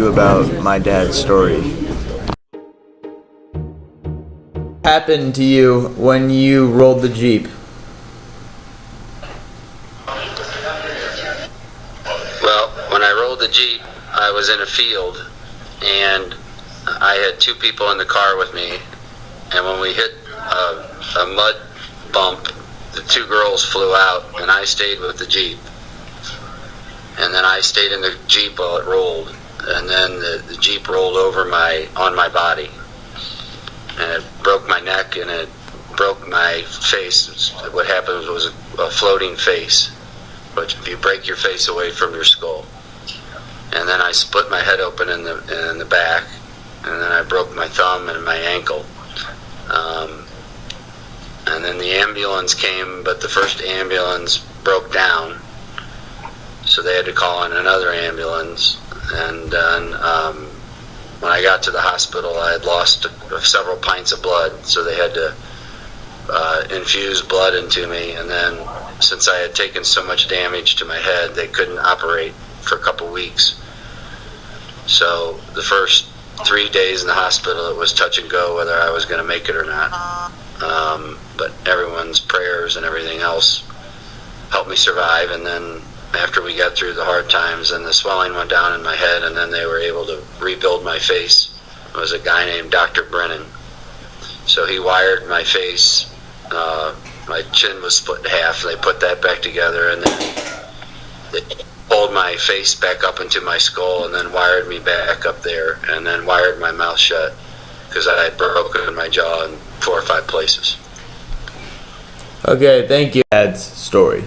you about my dad's story. What happened to you when you rolled the Jeep? Well, when I rolled the Jeep, I was in a field, and I had two people in the car with me, and when we hit a mud bump, the two girls flew out, and I stayed with the Jeep. And then I stayed in the Jeep while it rolled, and then the Jeep rolled over on my body, and it broke my neck and it broke my face. What happened was a floating face, but if you break your face away from your skull. And then I split my head open in the back, and then I broke my thumb and my ankle. And then the ambulance came, but the first ambulance broke down, so they had to call in another ambulance. And then when I got to the hospital, I had lost several pints of blood, so they had to infuse blood into me. And then since I had taken so much damage to my head, they couldn't operate for a couple weeks. So the first 3 days in the hospital, it was touch and go whether I was going to make it or not. But everyone's prayers and everything else helped me survive. And then after we got through the hard times and the swelling went down in my head, and then they were able to rebuild my face, it was a guy named Dr. Brennan. So he wired my face. My chin was split in half. They put that back together, and then they pulled my face back up into my skull, and then wired me back up there, and then wired my mouth shut because I had broken my jaw in 4 or 5 places. Okay, thank you. Dad's story.